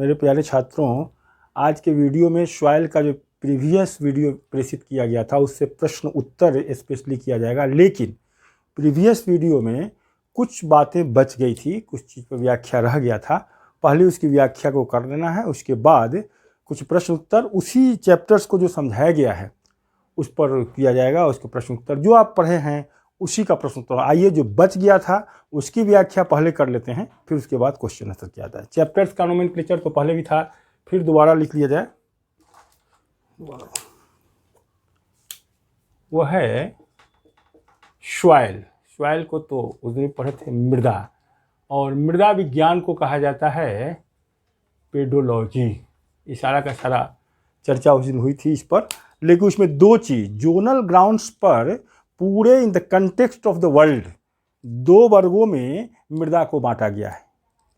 मेरे प्यारे छात्रों, आज के वीडियो में सॉइल का जो प्रीवियस वीडियो प्रेषित किया गया था उससे प्रश्न उत्तर स्पेशली किया जाएगा, लेकिन प्रीवियस वीडियो में कुछ बातें बच गई थी, कुछ चीज़ पर व्याख्या रह गया था। पहले उसकी व्याख्या को कर लेना है, उसके बाद कुछ प्रश्न उत्तर उसी चैप्टर्स को जो समझाया गया है उस पर किया जाएगा। उसके प्रश्न उत्तर जो आप पढ़े हैं उसी का प्रश्न उत्तर। आइए, जो बच गया था उसकी व्याख्या पहले कर लेते हैं, फिर उसके बाद क्वेश्चन आंसर किया जाता है। चैप्टर्स का नोमेनक्लेचर तो पहले भी था, फिर दोबारा लिख लिया जाए। वो है सॉइल। सॉइल को तो उस दिन पढ़े थे मृदा, और मृदा विज्ञान को कहा जाता है पेडोलॉजी। ये सारा का सारा चर्चा उस दिन हुई थी इस पर, लेकिन उसमें दो चीज़ जोनल ग्राउंड्स पर पूरे in the context of the world दो वर्गों में मृदा को बांटा गया है।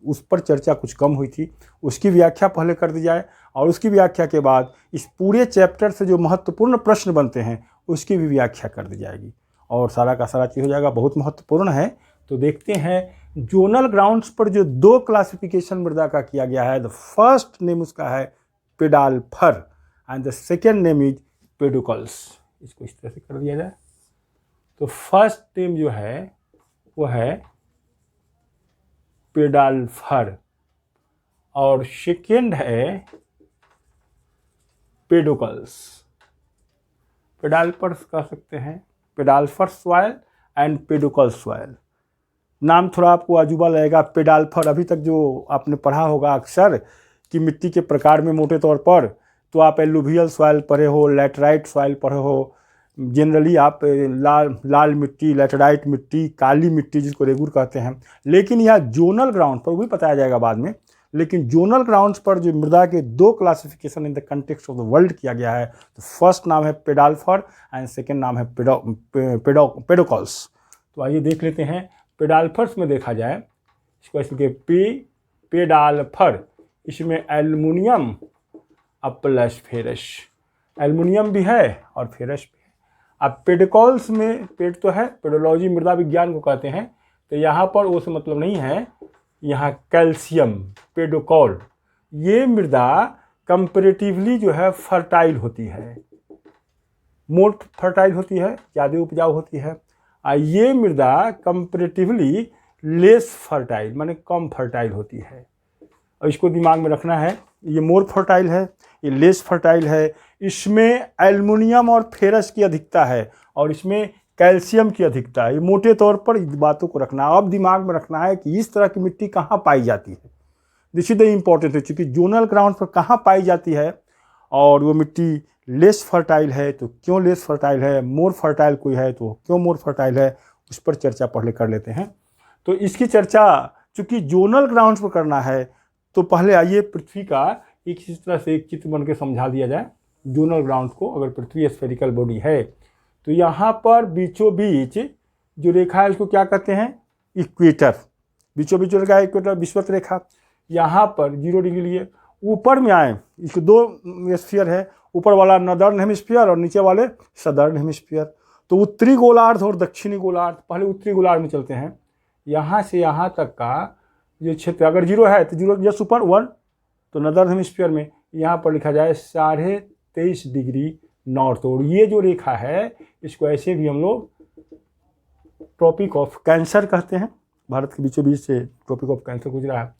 उस पर चर्चा कुछ कम हुई थी, उसकी व्याख्या पहले कर दी जाए, और उसकी व्याख्या के बाद इस पूरे चैप्टर से जो महत्वपूर्ण प्रश्न बनते हैं उसकी भी व्याख्या कर दी जाएगी, और सारा का सारा चीज़ हो जाएगा। बहुत महत्वपूर्ण है। तो देखते हैं जोनल ग्राउंड्स पर जो दो क्लासिफिकेशन मृदा का किया गया है। द फर्स्ट नेम उसका है पेडाल्फर and the second name is पेडोकल्स। इसको इस तरह से कर दिया जाए तो फर्स्ट नेम जो है वो है पेडाल्फर और सेकेंड है पेडोकल्स। पेडाल्फर कह सकते हैं, पेडाल्फर सॉइल एंड पेडोकल्स सॉइल। नाम थोड़ा आपको अजूबा लगेगा। पेडाल्फर अभी तक जो आपने पढ़ा होगा अक्सर कि मिट्टी के प्रकार में मोटे तौर पर, तो आप एलुवियल सॉइल पढ़े हो, लैटराइट सॉइल पढ़े हो। जनरली आप लाल मिट्टी, लैटराइट मिट्टी, काली मिट्टी जिसको रेगुर कहते हैं। लेकिन यह जोनल ग्राउंड पर, भी बताया जाएगा बाद में, लेकिन जोनल ग्राउंड्स पर जो मृदा के दो classification in the context of the world किया गया है, तो फर्स्ट नाम है पेडाल्फर एंड सेकेंड नाम है पेडोकल्स। तो आइए देख लेते हैं। पेडाल्फर्स में देखा जाए, इसको ऐसे पेडाल्फर, इसमें एल्युमिनियम प्लस फेरस, एल्युमिनियम भी है और फेरस भी है। अब पेडोकल्स में, पेड तो है, पेडोलॉजी मृदा विज्ञान को कहते हैं, तो यहाँ पर वो से मतलब नहीं है, यहाँ कैल्शियम पेडोकॉल। ये मृदा कंपेरेटिवली जो है फर्टाइल होती है, मोर फर्टाइल होती है, ज़्यादा उपजाऊ होती है। ये मृदा कंपेरेटिवली लेस फर्टाइल, माने कम फर्टाइल होती है। और इसको दिमाग में रखना है, ये मोर फर्टाइल है, ये लेस फर्टाइल है। इसमें एल्युमिनियम और फेरस की अधिकता है और इसमें कैल्शियम की अधिकता है। ये मोटे तौर पर इस बातों को रखना है। अब दिमाग में रखना है कि इस तरह की मिट्टी कहाँ पाई जाती है। दिस इज द इम्पोर्टेंट है, चूँकि जोनल ग्राउंड पर कहाँ पाई जाती है और वो मिट्टी लेस फर्टाइल है तो क्यों लेस फर्टाइल है, मोर फर्टाइल कोई है तो क्यों मोर फर्टाइल है, उस पर चर्चा पहले कर लेते हैं। तो इसकी चर्चा चूँकि जोनल ग्राउंड्स पर करना है, तो पहले आइए पृथ्वी का इस तरह से एक चित्र बन के समझा दिया जाए। जोनल ग्राउंड को, अगर पृथ्वी स्फेरिकल बॉडी है तो यहाँ पर बीचों बीच जो रेखा है उसको क्या कहते हैं, इक्वेटर। बीचों बीच रेखा इक्वेटर, विषुवत रेखा। यहाँ पर 0 डिग्री लिए ऊपर में आए, इसके दो स्फीयर है, ऊपर वाला नॉर्दर्न हेमिस्फीयर और नीचे वाले सदर्न हेमिस्फीयर। तो उत्तरी गोलार्ध और दक्षिणी गोलार्ध, पहले उत्तरी गोलार्ध में चलते हैं। यहाँ से यहाँ तक का जो क्षेत्र, अगर 0 है तो 0 जस्ट ऊपर 1, तो नॉर्दर्न हेमिस्फीयर में यहाँ पर लिखा जाए 23.5 डिग्री नॉर्थ। और ये जो रेखा है इसको ऐसे भी हम लोग ट्रॉपिक ऑफ कैंसर कहते हैं। भारत के बीचों बीच से ट्रॉपिक ऑफ कैंसर गुजरा है।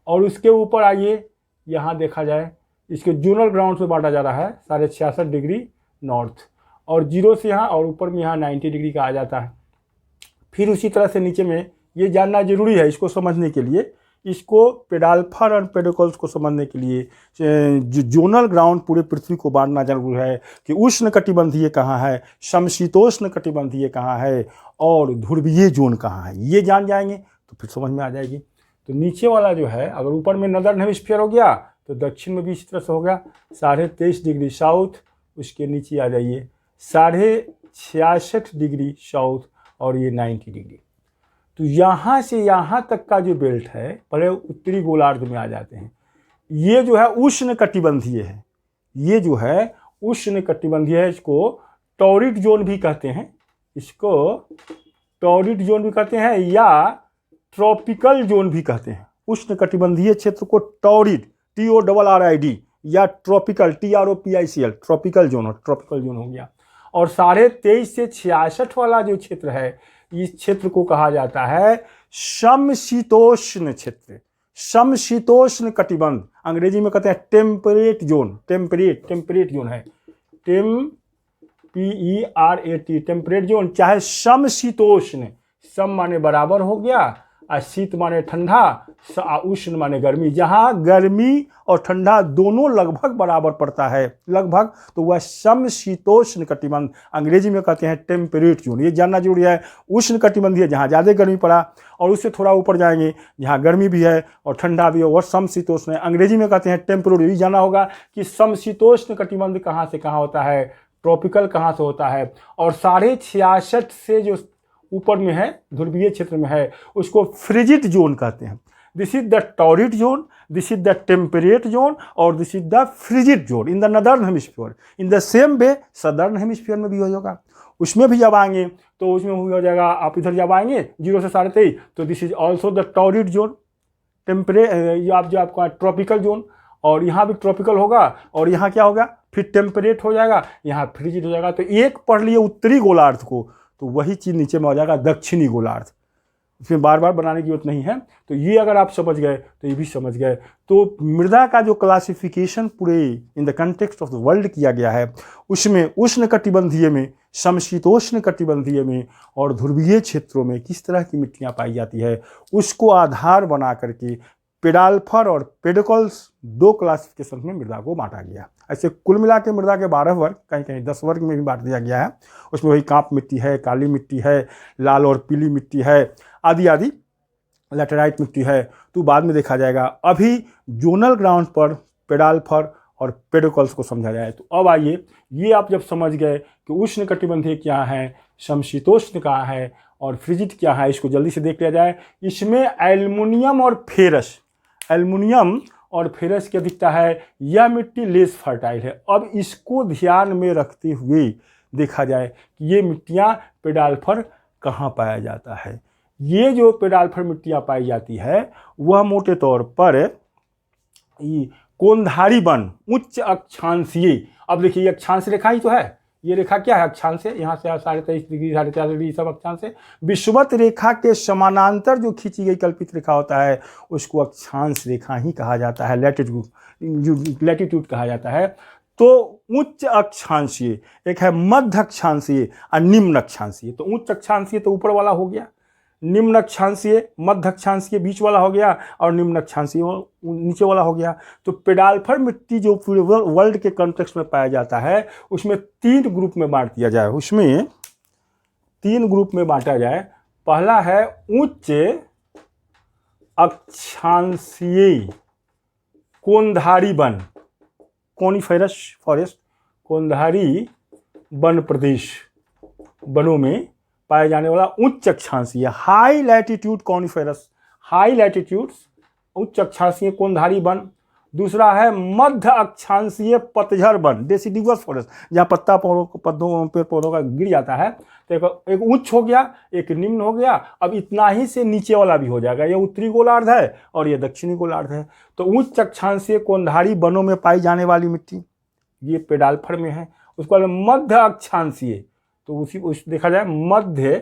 और उसके ऊपर आइए, यहाँ देखा जाए इसके जोनल ग्राउंड में बांटा जा रहा है 66.5 डिग्री नॉर्थ, और 0 से यहाँ और ऊपर में यहाँ 90 डिग्री का आ जाता है। फिर उसी तरह से नीचे में, ये जानना जरूरी है इसको समझने के लिए, इसको पेडाल्फर और पेडोकल्स को समझने के लिए जो जोनल ग्राउंड पूरे पृथ्वी को बांटना जरूरी है कि उष्ण कटिबंधीय कहाँ है, समशीतोष्ण कटिबंधीय कहाँ है और ध्रुवीय जोन कहाँ है। ये जान जाएंगे तो फिर समझ में आ जाएगी। तो नीचे वाला जो है, अगर ऊपर में नॉर्दर्न हेमिस्फीयर हो गया तो दक्षिण में भी इसी तरह से हो गया 23.5 डिग्री साउथ। उसके नीचे आ जाइए 66.5 डिग्री साउथ और ये 90 डिग्री। तो यहाँ से यहाँ तक का जो बेल्ट है, पहले उत्तरी गोलार्ध में आ जाते हैं। ये जो है उष्ण कटिबंधीय है, ये जो है उष्ण कटिबंधीय है। इसको टॉरिड जोन भी कहते हैं, इसको टॉरिड जोन भी कहते हैं या ट्रॉपिकल जोन भी कहते हैं। उष्ण कटिबंधीय क्षेत्र को टॉरिड, TORRID, या ट्रॉपिकल TROPICL, ट्रॉपिकल जोन हो गया। और 23.5 से 66 वाला जो क्षेत्र है, इस क्षेत्र को कहा जाता है समशीतोष्ण क्षेत्र, समशीतोष्ण कटिबंध, अंग्रेजी में कहते हैं टेम्परेट जोन, टेम्परेट जोन है, PERAT, टेम्परेट जोन, चाहे समशीतोष्ण, सम माने बराबर हो गया, और शीत माने ठंडा, उष्ण माने गर्मी, जहां गर्मी और ठंडा दोनों लगभग बराबर पड़ता है, लगभग, तो वह समशीतोष्ण कटिबंध, अंग्रेजी में कहते हैं टेम्परेट जोन। ये जानना जरूरी है। उष्ण कटिबंधीय जहां ज़्यादा गर्मी पड़ा, और उससे थोड़ा ऊपर जाएंगे जहां गर्मी भी है और ठंडा भी है, वह समशीतोष्ण है, अंग्रेजी में कहते हैं टेम्परेट। ये जानना होगा कि समशीतोष्ण कटिबंध कहाँ से कहाँ होता है, ट्रॉपिकल कहाँ से होता है, और 66.5 से जो ऊपर में है, ध्रुवीय क्षेत्र में है, उसको फ्रिजिड जोन कहते हैं। This is the torrid zone, this is the temperate zone, और this is the frigid zone in the northern hemisphere. In the same way southern hemisphere में भी हो जाएगा, उसमें भी जब आएंगे तो उसमें भी हो जाएगा। आप इधर जब आएंगे 0 से 23.5, तो this is also the torrid zone, temperate, आप जो आपका ट्रॉपिकल जोन, और यहाँ भी ट्रॉपिकल होगा, और यहाँ क्या होगा, फिर टेम्परेट हो जाएगा, यहाँ फ्रिजिड हो जाएगा। तो एक पढ़ लिए उत्तरी गोलार्ध को, तो वही चीज़ नीचे में हो जाएगा दक्षिणी गोलार्ध, उसमें बार बार बनाने की जरूरत नहीं है। तो ये अगर आप समझ गए तो ये भी समझ गए। तो मृदा का जो क्लासिफिकेशन पूरे in the context of the world किया गया है, उसमें उष्ण कटिबंधीय में, समशीतोष्ण कटिबंधीय में और ध्रुवीय क्षेत्रों में किस तरह की मिट्टियाँ पाई जाती है, उसको आधार बना करके पेडाल्फर और पेडिकल्स 2 क्लासिफिकेशन में मृदा को बांटा गया। ऐसे कुल मिला के मृदा के 12 वर्ग, कहीं कहीं 10 वर्ग में भी बांट दिया गया है। उसमें वही कांप मिट्टी है, काली मिट्टी है, लाल और पीली मिट्टी है, आदि आदि, लैटेराइट मिट्टी है, तो बाद में देखा जाएगा। अभी जोनल ग्राउंड पर पेडाल्फर और पेडिकल्स को समझा जाए। तो अब आइए, ये आप जब समझ गए कि उष्ण कटिबंधीय क्या है, समशीतोष्ण क्या है और फ्रिजिड क्या है, इसको जल्दी से देख लिया जाए। इसमें एल्युमिनियम और फेरस, एल्युमिनियम और फेरस की अधिकता है, यह मिट्टी लेस फर्टाइल है। अब इसको ध्यान में रखते हुए देखा जाए कि ये मिट्टियाँ पेडाल्फर कहाँ पाया जाता है। ये जो पेडाल्फर मिट्टियाँ पाई जाती है वह मोटे तौर पर कोंधारी वन, उच्च अक्षांशीय, अब देखिए ये अक्षांश रेखा ही तो है, ये रेखा क्या है, अक्षांश है, यहाँ से 23.5 डिग्री 4.5 डिग्री सब अक्षांश है। विषुवत रेखा के समानांतर जो खींची गई कल्पित रेखा होता है उसको अक्षांश रेखा ही कहा जाता है, लैटिट्यूड कहा जाता है। तो उच्च अक्षांशीय, एक है मध्य अक्षांशीय और निम्न अक्षांशीय। तो उच्च अक्षांशीय तो ऊपर वाला हो गया, निम्न अक्षांशीय, मध्य अक्षांशीय बीच वाला हो गया, और निम्न अक्षांशीय नीचे वाला हो गया। तो पेडाल्फर मिट्टी जो पूरे वर्ल्ड के कॉन्टेक्स्ट में पाया जाता है उसमें 3 ग्रुप में बांट दिया जाए, उसमें 3 ग्रुप में बांटा जाए। पहला है उच्च अक्षांशीय कोंधारी वन, कोनिफेरस फॉरेस्ट, कोंधारी वन प्रदेश, वनों में पाए जाने वाला उच्च अक्षांशीय high latitude coniferous, high latitudes उच्च अक्षांशीय कोंधारी वन। दूसरा है मध्य अक्षांशीय पतझड़ वन, डेसिडिवस फॉरेस्ट, जहाँ पत्ता पौधों पेड़ पौधों का गिर जाता है। तो एक उच्च हो गया, एक निम्न हो गया। अब इतना ही से नीचे वाला भी हो जाएगा, ये उत्तरी गोलार्ध है और ये दक्षिणी गोलार्ध है। तो उच्च अक्षांशीय कोंधारी वनों में पाई जाने वाली मिट्टी ये पेडाल्फर में है। उसके बाद मध्य अक्षांशीय, तो उस देखा जाए मध्य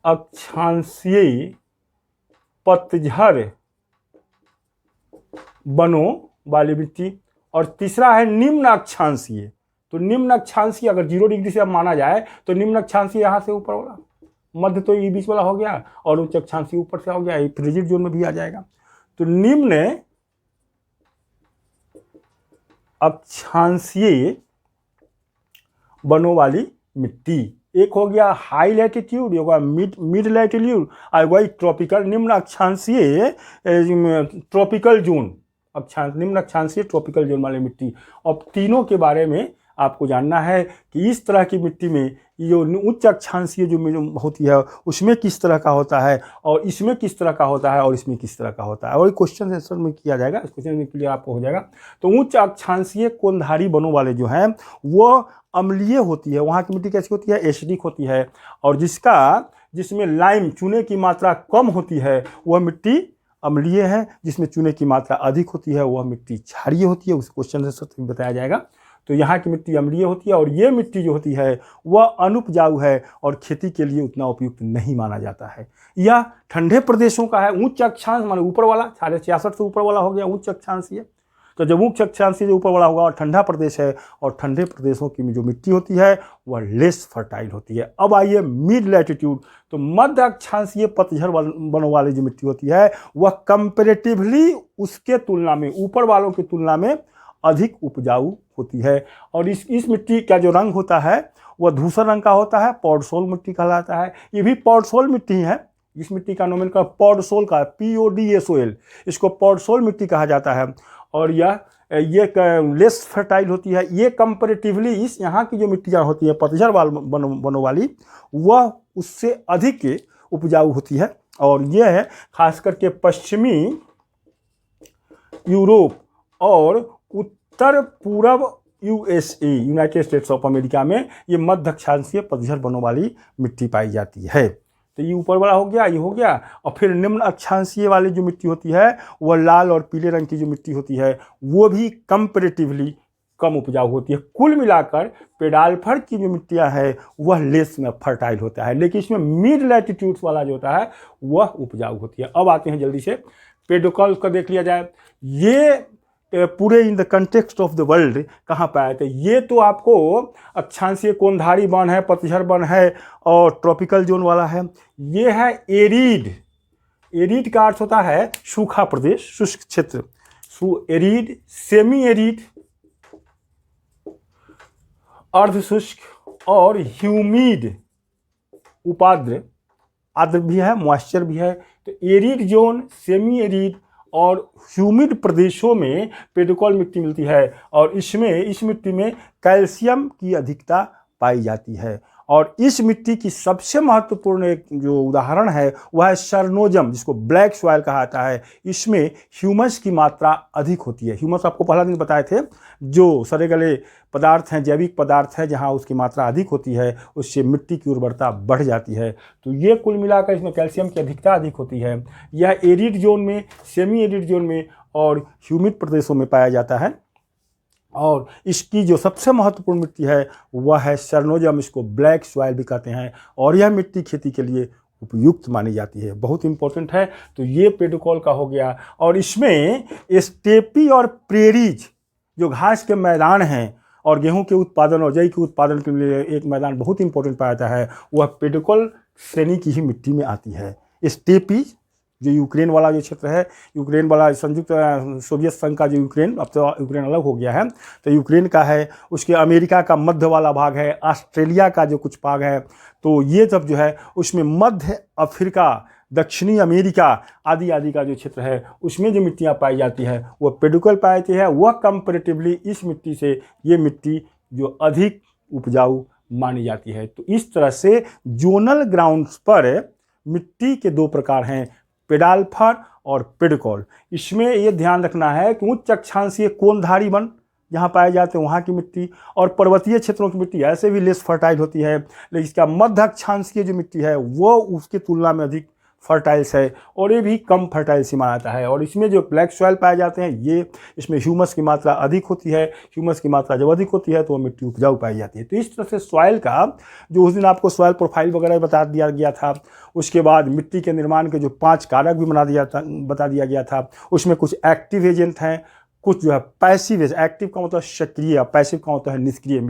अक्षांशीय पतझड़ वनों वाली मिट्टी। और तीसरा है निम्न अक्षांशीय। तो निम्न अक्षांशीय अगर 0 डिग्री से अब माना जाए तो निम्न अक्षांशीय यहाँ से ऊपर वाला, मध्य तो ये बीच वाला हो गया, और उच्च अक्षांशीय ऊपर से हो गया, ये फ्रिजिड जोन में भी आ जाएगा। तो निम्न अक्षांशीय वनों वाली मिट्टी, एक हो गया हाई लैटिट्यूड, एक होगा मिड लैटिट्यूड, और वही ट्रॉपिकल निम्न अक्षांशीय ट्रॉपिकल जोन, निम्न अक्षांशीय ट्रॉपिकल जोन वाली मिट्टी। अब तीनों के बारे में आपको जानना है कि इस तरह की मिट्टी में ये जो उच्च अक्षांशीय जो होती है उसमें किस तरह का होता है, और इसमें किस तरह का होता है, और इसमें किस तरह का होता है, और क्वेश्चन आंसर में किया जाएगा, इस क्वेश्चन में क्लियर आपको हो जाएगा। तो उच्च अक्षांशीय कोंधारी वनों वाले जो हैं वो अम्लीय होती है, वहाँ की मिट्टी कैसी होती है, एसिडिक होती है, और जिसमें लाइम चूने की मात्रा कम होती है वह मिट्टी अम्लीय है, जिसमें चूने की मात्रा अधिक होती है वह मिट्टी क्षारीय होती है, उस क्वेश्चन से बताया जाएगा। तो यहाँ की मिट्टी अम्लीय होती है और ये मिट्टी जो होती है वह अनुपजाऊ है और खेती के लिए उतना उपयुक्त नहीं माना जाता है। यह ठंडे प्रदेशों का है, उच्च अक्षांश माने ऊपर वाला 66.5 से ऊपर वाला हो गया उच्च अक्षांशीय। तो जब उच्च अक्षांशीय जो ऊपर वाला होगा और ठंडा प्रदेश है, और ठंडे प्रदेशों की जो मिट्टी होती है वह लेस फर्टाइल होती है। अब आइए मिड लैटिट्यूड, तो मध्य अक्षांशीय पतझड़ वनों वाली जो मिट्टी होती है वह कंपेरेटिवली उसके तुलना में, ऊपर वालों की तुलना में अधिक उपजाऊ होती है। और इस मिट्टी का जो रंग होता है वह धूसर रंग का होता है, पॉडसोल मिट्टी कहलाता है। ये भी पॉडसोल मिट्टी है, इस मिट्टी का नोमेन का पॉडसोल का PODSOL, इसको पॉडसोल मिट्टी कहा जाता है। और ये लेस फर्टाइल होती है। ये कंपेरेटिवली इस यहाँ की जो मिट्टियाँ होती है पतझड़ वनों वाली वह उससे अधिक उपजाऊ होती है। और यह है खास करके पश्चिमी यूरोप और उत्तर पूर्व USA United states of America में ये मध्य अक्षांशीय पतझड़ वनों वाली मिट्टी पाई जाती है। तो ये ऊपर वाला हो गया, ये हो गया। और फिर निम्न अक्षांशीय वाली जो मिट्टी होती है वह लाल और पीले रंग की जो मिट्टी होती है वो भी कंपेरेटिवली कम उपजाऊ होती है। कुल मिलाकर पेडाल्फर की जो मिट्टियाँ है वह लेस में फर्टाइल होता है, लेकिन इसमें मिड लैटिट्यूड्स वाला जो होता है वह उपजाऊ होती है। अब आते हैं जल्दी से पेडोकल का देख लिया जाए। ये पूरे in the context of the world कहाँ पे आए थे? ये तो आपको अक्षांशीय कोणधारी वन है, पतझड़ वन है और ट्रॉपिकल जोन वाला है। ये है एरिड। एरिड का अर्थ होता है सूखा प्रदेश, शुष्क क्षेत्र। एरिड, सेमी एरिड, अर्ध शुष्क और ह्यूमिड, उपाद्र, आर्द्र भी है, मॉइस्चर भी है। तो एरिड जोन, सेमी एरिड और ह्यूमिड प्रदेशों में पेडोकल मिट्टी मिलती है और इस मिट्टी में कैल्शियम की अधिकता पाई जाती है। और इस मिट्टी की सबसे महत्वपूर्ण एक जो उदाहरण है वह है सरनोजम, जिसको ब्लैक सॉइल कहा जाता है। इसमें ह्यूमस की मात्रा अधिक होती है। ह्यूमस आपको पहला दिन बताए थे, जो सड़े गले पदार्थ हैं, जैविक पदार्थ है, जहाँ उसकी मात्रा अधिक होती है उससे मिट्टी की उर्वरता बढ़ जाती है। तो ये कुल मिलाकर इसमें कैल्शियम की अधिकता अधिक होती है। यह एरिड जोन में, सेमी एरिड जोन में और ह्यूमिड प्रदेशों में पाया जाता है। और इसकी जो सबसे महत्वपूर्ण मिट्टी है वह है सरनोजम, इसको ब्लैक सॉइल भी कहते हैं। और यह मिट्टी खेती के लिए उपयुक्त मानी जाती है, बहुत इंपॉर्टेंट है। तो ये पेडोकल का हो गया। और इसमें स्टेपी और प्रेरीज जो घास के मैदान हैं और गेहूं के उत्पादन और जई के उत्पादन के लिए एक मैदान बहुत इंपॉर्टेंट पाया जाता है, वह पेडोकल श्रेणी की ही मिट्टी में आती है। स्टेपी जो यूक्रेन वाला जो क्षेत्र है, यूक्रेन वाला संयुक्त सोवियत संघ का जो यूक्रेन, अब तो यूक्रेन अलग हो गया है, तो यूक्रेन का है, उसके अमेरिका का मध्य वाला भाग है, ऑस्ट्रेलिया का जो कुछ भाग है, तो ये सब जो है उसमें मध्य अफ्रीका, दक्षिणी अमेरिका आदि का जो क्षेत्र है उसमें जो मिट्टियाँ पाई जाती है वह पेडोकल पाई जाती है। वह कंपेरेटिवली इस मिट्टी से ये मिट्टी जो अधिक उपजाऊ मानी जाती है। तो इस तरह से जोनल ग्राउंड्स पर मिट्टी के दो प्रकार हैं, पेडाल्फर और पेडोकल। इसमें ये ध्यान रखना है कि उच्च अक्षांशीय कोणधारी वन जहाँ पाए जाते हैं वहाँ की मिट्टी और पर्वतीय क्षेत्रों की मिट्टी ऐसे भी लेस फर्टाइल होती है, लेकिन इसका मध्य अक्षांशीय जो मिट्टी है वो उसकी तुलना में अधिक फर्टाइल्स है और ये भी कम फर्टाइल से माना जाता है। और इसमें जो ब्लैक सॉइल पाए जाते हैं ये इसमें ह्यूमस की मात्रा अधिक होती है। ह्यूमस की मात्रा जब अधिक होती है तो वो मिट्टी उपजाऊ पाई जाती है। तो इस तरह से सॉइल का जो उस दिन आपको सॉइल प्रोफाइल वगैरह बता दिया गया था, उसके बाद मिट्टी के निर्माण के जो 5 कारक भी बता दिया गया था। उसमें कुछ एक्टिव एजेंट हैं, कुछ जो है पैसिव। एक्टिव का मतलब सक्रिय, पैसिव का मतलब है निष्क्रिय।